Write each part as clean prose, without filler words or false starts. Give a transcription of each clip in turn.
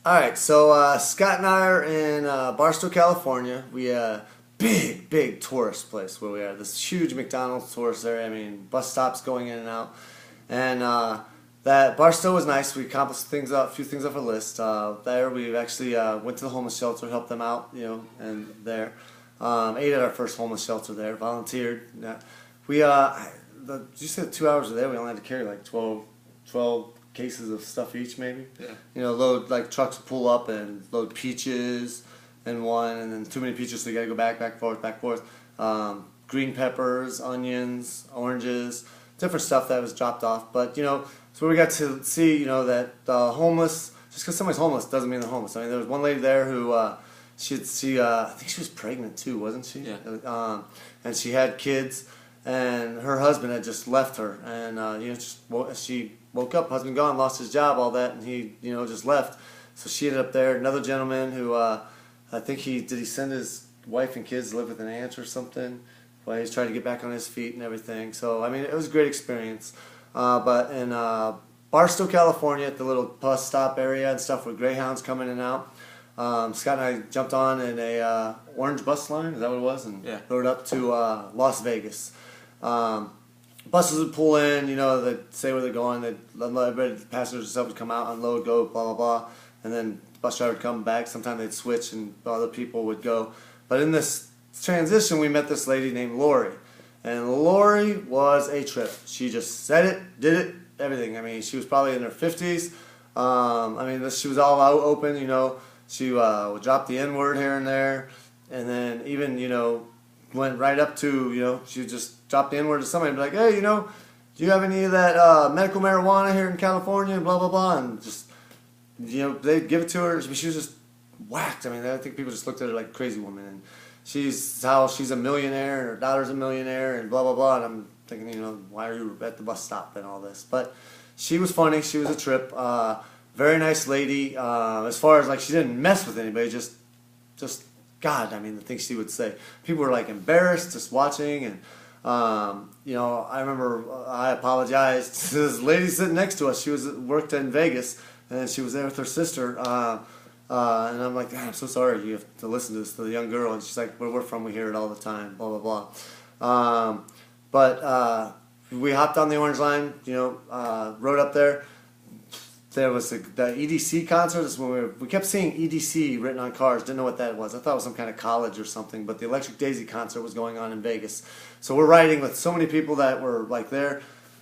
Alright, so Scott and I are in Barstow, California. We big tourist place where we are. This huge McDonald's tourist area. I mean, bus stops going in and out. And that Barstow was nice. We accomplished a few things off our list. There we actually went to the homeless shelter, helped them out, and there. Ate at our first homeless shelter there, volunteered. Did you say 2 hours were there? We only had to carry like 12 cases of stuff each, maybe. Yeah. Load, like, trucks will pull up and load peaches in one, and then too many peaches, so you gotta go back forth. Green peppers, onions, oranges, different stuff that was dropped off. But so we got to see, that homeless. Just because somebody's homeless doesn't mean they're homeless. I mean, there was one lady there who I think she was pregnant too, wasn't she? Yeah. And she had kids, and her husband had just left her, and she woke up, husband gone, lost his job, all that, and he just left. So she ended up there. Another gentleman who I think he send his wife and kids to live with an aunt or something while he's trying to get back on his feet and everything. So I mean, it was a great experience. But in Barstow, California, at the little bus stop area and stuff with Greyhounds coming in and out, Scott and I jumped on in a orange bus line. Is that what it was? And yeah. Rode up to Las Vegas. Buses would pull in, they'd say where they're going, they'd let everybody, the passengers and stuff would come out, unload, go, blah, blah, blah, and then the bus driver would come back. Sometimes they'd switch and other people would go. But in this transition, we met this lady named Lori, and Lori was a trip. She just said it, did it, everything. I mean, she was probably in her 50s. She was all out open, she would drop the N-word here and there, and then even, went right up to, she would just drop the N-word to somebody and be like, hey, do you have any of that medical marijuana here in California, blah, blah, blah, and just, they'd give it to her. She was just whacked. I mean, I think people just looked at her like a crazy woman, and she's a millionaire, and her daughter's a millionaire, and blah, blah, blah, and I'm thinking, why are you at the bus stop and all this? But she was funny. She was a trip. Very nice lady. As far as, like, she didn't mess with anybody, just God, I mean, the things she would say. People were, like, embarrassed just watching, and I remember I apologized to this lady sitting next to us. She worked in Vegas, and she was there with her sister. And I'm like, I'm so sorry you have to listen to this, to the young girl. And she's like, where we're from, we hear it all the time, blah, blah, blah. But we hopped on the Orange Line, rode up there. There was the EDC concert. This is when we kept seeing EDC written on cars. Didn't know what that was. I thought it was some kind of college or something. But the Electric Daisy concert was going on in Vegas. So we're riding with so many people that were like there.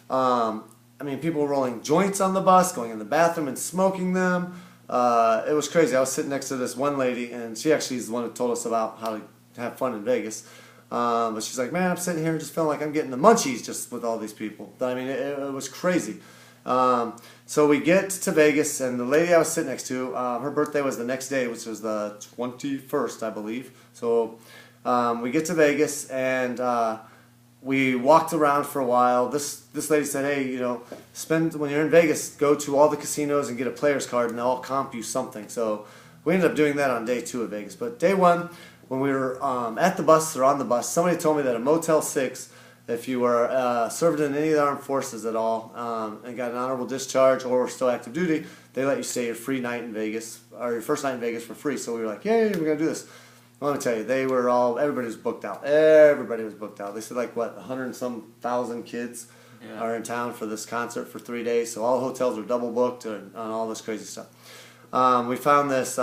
People were rolling joints on the bus, going in the bathroom and smoking them. It was crazy. I was sitting next to this one lady, and she actually is the one who told us about how to have fun in Vegas. But she's like, man, I'm sitting here just feeling like I'm getting the munchies just with all these people. I mean, it was crazy. So we get to Vegas, and the lady I was sitting next to, her birthday was the next day, which was the 21st, I believe. So we get to Vegas, and we walked around for a while. This lady said, hey, when you're in Vegas, go to all the casinos and get a player's card, and they'll all comp you something. So we ended up doing that on day 2 of Vegas. But day 1, when we were at the bus or on the bus, somebody told me that a Motel 6, if you were served in any of the armed forces at all and got an honorable discharge or were still active duty, they let you stay your free night in Vegas, or your first night in Vegas for free. So we were like, yay, we're going to do this. Well, let me tell you, everybody was booked out. Everybody was booked out. They said 100 and some thousand kids are in town for this concert for 3 days. So all the hotels were double booked and all this crazy stuff. We found this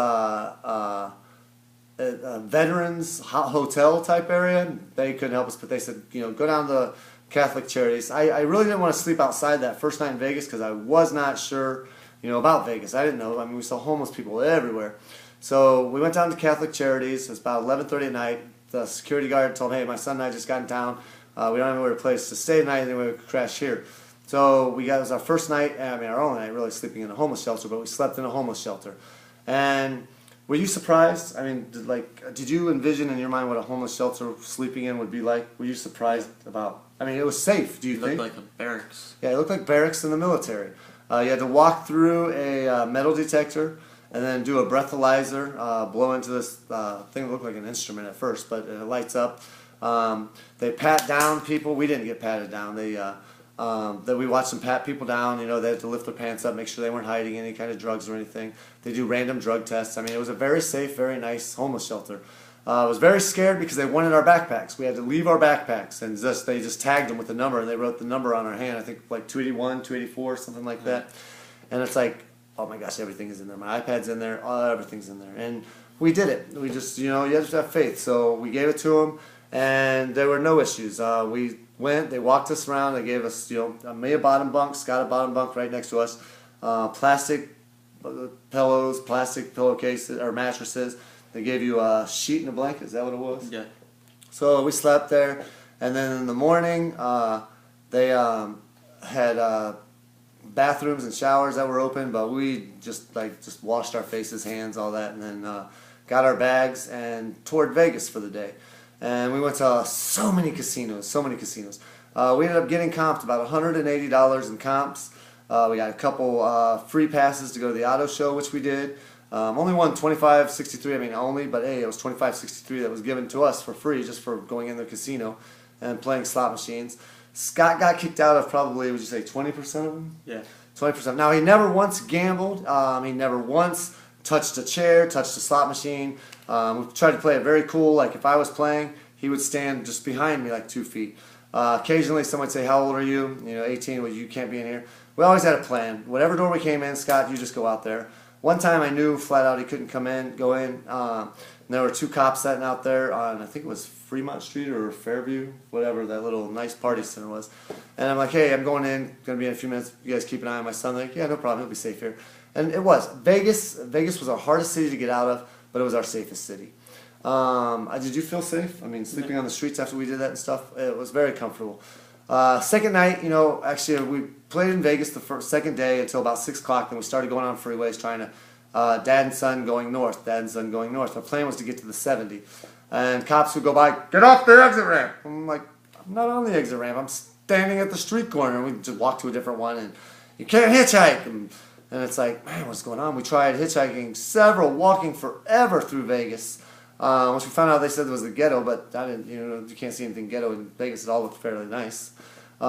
veterans hotel type area. They couldn't help us, but they said, go down to the Catholic Charities. I really didn't want to sleep outside that first night in Vegas because I was not sure, about Vegas. I didn't know. I mean, we saw homeless people everywhere. So we went down to Catholic Charities. It was about 11:30 at night. The security guard told me, hey, my son and I just got in town. We don't have anywhere to place to stay tonight, anyway we could crash here. So it was our first night, our only night really sleeping in a homeless shelter, but we slept in a homeless shelter. And were you surprised? I mean, did you envision in your mind what a homeless shelter sleeping in would be like? Were you surprised about? I mean, it was safe. Do you think? It looked like a barracks. Yeah, it looked like barracks in the military. You had to walk through a metal detector and then do a breathalyzer, blow into this thing that looked like an instrument at first, but it lights up. They pat down people. We didn't get patted down. They That we watched them pat people down. You know, they had to lift their pants up, make sure they weren't hiding any kind of drugs or anything. They do random drug tests. I mean, it was a very safe, very nice homeless shelter. I was very scared because they wanted our backpacks. We had to leave our backpacks, and they just tagged them with a number, and they wrote the number on our hand. I think like 281, 284, something like that. And it's like, oh my gosh, everything is in there. My iPad's in there. Everything's in there. And we did it. We just, you know, you have to have faith. So we gave it to them, and there were no issues. We went. They walked us around. They gave us, you know, me a bottom bunk, Scott a bottom bunk right next to us. Plastic pillows, plastic pillowcases or mattresses. They gave you a sheet and a blanket. Is that what it was? Yeah. So we slept there, and then in the morning, they had bathrooms and showers that were open, but we just washed our faces, hands, all that, and then got our bags and toured Vegas for the day. And we went to so many casinos. We ended up getting comped about $180 in comps. We got a couple free passes to go to the auto show, which we did. Only won $25.63. I mean, only, but hey, it was $25.63 that was given to us for free just for going in the casino and playing slot machines. Scott got kicked out of probably, would you say, 20% of them? Yeah. 20%. Now, he never once gambled. He never once touched a chair, touched a slot machine. We tried to play it very cool. Like, if I was playing, he would stand just behind me like 2 feet. Occasionally, someone would say, how old are you? You know, 18. Well, you can't be in here. We always had a plan. Whatever door we came in, Scott, you just go out there. One time I knew flat out he couldn't go in. And there were 2 cops sitting out there on, I think it was Fremont Street or Fairview, whatever that little nice party center was. And I'm like, hey, I'm going in, going to be in a few minutes. You guys keep an eye on my son. They're like, yeah, no problem. He'll be safe here. And it was. Vegas was our hardest city to get out of, but it was our safest city. Did you feel safe? I mean, sleeping on the streets after we did that and stuff, it was very comfortable. Second night, you know, actually we played in Vegas the second day until about 6 o'clock. Then we started going on freeways trying to, dad and son going north. Our plan was to get to the 70. And cops would go by, get off the exit ramp. I'm like, I'm not on the exit ramp. I'm standing at the street corner. And we just walk to a different one, and you can't hitchhike. And it's like, man, what's going on? We tried hitchhiking walking forever through Vegas. Once we found out, they said it was the ghetto, but I didn't. You know, you can't see anything ghetto in Vegas. It all looked fairly nice. We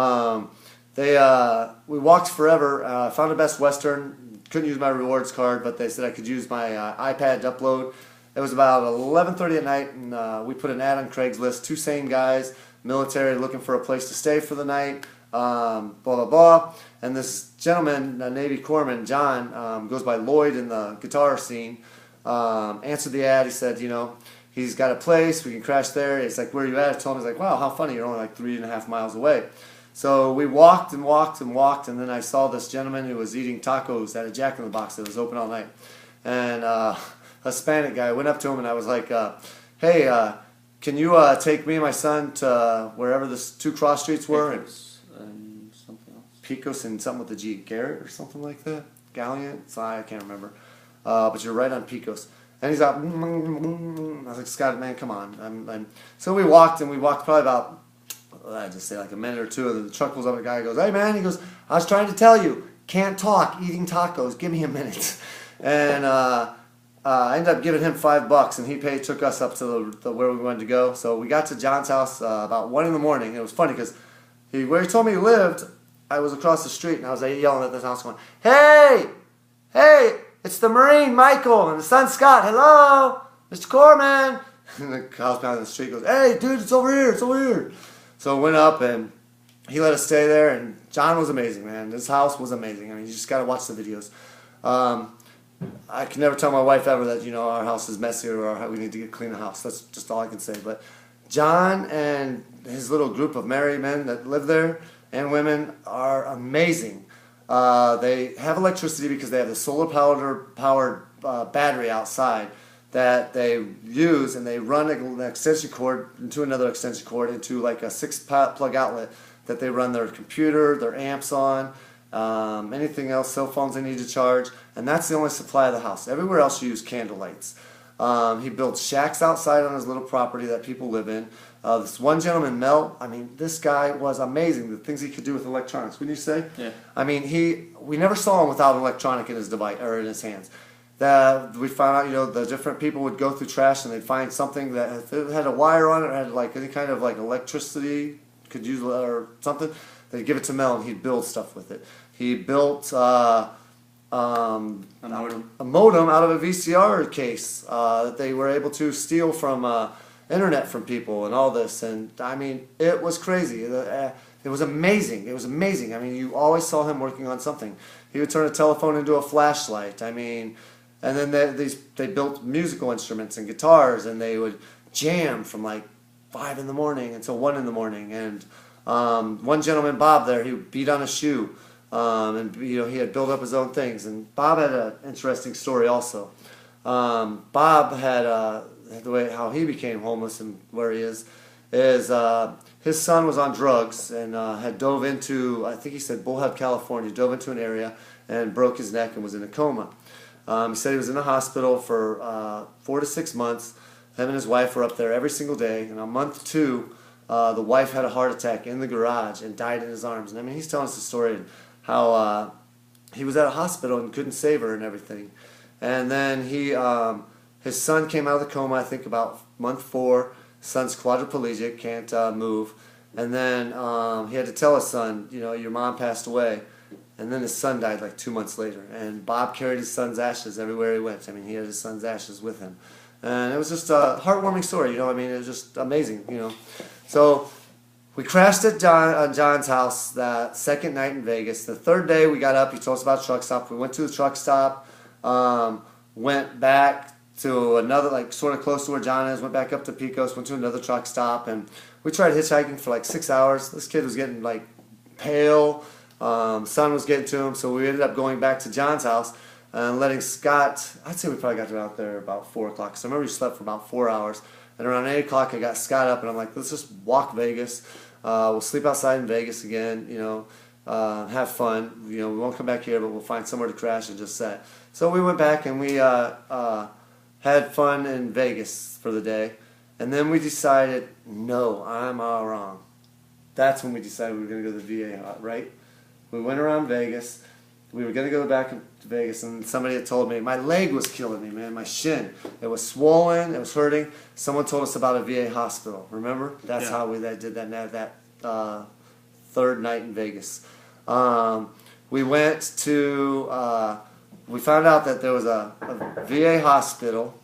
walked forever. Found a Best Western. Couldn't use my rewards card, but they said I could use my iPad to upload. It was about 11:30 at night, and we put an ad on Craigslist. 2 sane guys, military, looking for a place to stay for the night. Blah blah blah. And this gentleman, Navy Corpsman John, goes by Lloyd in the guitar scene. Answered the ad. He said, you know, he's got a place. We can crash there. It's like, where are you at? I told him, he's like, wow, how funny. You're only like 3.5 miles away. So we walked and walked and walked, and then I saw this gentleman who was eating tacos at a Jack in the Box that was open all night. And a Hispanic guy went up to him, and I was like, hey, can you take me and my son to wherever the 2 cross streets were? Pecos and something else. Pecos and something with the G, Garrett or something like that? Galliant? I can't remember. But you're right on Pecos. And he's like, I was like, Scott, man, come on. So we walked probably about, I'd just say like a minute or 2, and the truck pulls up, and the guy goes, hey man, he goes, I was trying to tell you, can't talk, eating tacos, give me a minute. And I ended up giving him $5, and he took us up to the where we wanted to go. So we got to John's house about 1 in the morning. It was funny because where he told me he lived, I was across the street, and I was like, yelling at this house going, hey, it's the Marine, Michael, and the son, Scott. Hello, Mr. Corpsman. And the house behind the street goes, hey, dude, it's over here. So I went up, and he let us stay there, and John was amazing, man. This house was amazing. I mean, you just got to watch the videos. I can never tell my wife ever that, you know, our house is messy or we need to clean the house. That's just all I can say. But John and his little group of married men that live there and women are amazing. They have electricity because they have the solar-powered battery outside that they use, and they run an extension cord into another extension cord into like a 6-plug outlet that they run their computer, their amps on, anything else, cell phones they need to charge, and that's the only supply of the house. Everywhere else you use candle lights. He builds shacks outside on his little property that people live in. This one gentleman, Mel, I mean, this guy was amazing, the things he could do with electronics. Wouldn't you say? Yeah. I mean, we never saw him without an electronic in his device or in his hands. We found out, you know, the different people would go through trash and they'd find something that if it had a wire on it or had like any kind of like electricity could use or something, They'd give it to Mel, and he'd build stuff with it. He built a modem out of a VCR case that they were able to steal from internet from people and all this. And I mean, it was crazy. It was amazing. It was amazing. I mean, you always saw him working on something. He would turn a telephone into a flashlight. I mean, and then they built musical instruments and guitars, and they would jam from like 5 in the morning until 1 in the morning. And one gentleman, Bob, there, he would beat on a shoe. And you know, he had built up his own things. And Bob had an interesting story also. Bob had the way how he became homeless and where he is his son was on drugs and had dove into, I think he said Bullhead, California, dove into an area and broke his neck and was in a coma. He said he was in the hospital for 4 to 6 months. Him and his wife were up there every single day. And on month 2, the wife had a heart attack in the garage and died in his arms. And I mean, he's telling us the story and how he was at a hospital and couldn't save her and everything. And then his son came out of the coma, I think about month 4. Son's quadriplegic, can't move. And then he had to tell his son, you know, your mom passed away. And then his son died like 2 months later. And Bob carried his son's ashes everywhere he went. I mean, he had his son's ashes with him. And it was just a heartwarming story, you know. I mean, it was just amazing, you know. So we crashed at John's house that second night in Vegas. The third day we got up, he told us about truck stop. We went to the truck stop, went back to another, like sort of close to where John is, went back up to Pecos, went to another truck stop, and we tried hitchhiking for like 6 hours. This kid was getting like pale, sun was getting to him, so we ended up going back to John's house and letting Scott, I'd say we probably got out there about 4 o'clock, so I remember we slept for about 4 hours, and around 8 o'clock I got Scott up, and I'm like, let's just walk Vegas, we'll sleep outside in Vegas again, you know, have fun, you know, we won't come back here, but we'll find somewhere to crash and just set. So we went back and we had fun in Vegas for the day, and then we decided, no, I'm all wrong. That's when we decided we were going to go to the VA, right? We went around Vegas. We were going to go back to Vegas, and somebody had told me, my leg was killing me, man, my shin. It was swollen, it was hurting. Someone told us about a VA hospital, remember? That's how we did that third night in Vegas. We went to... we found out that there was a VA hospital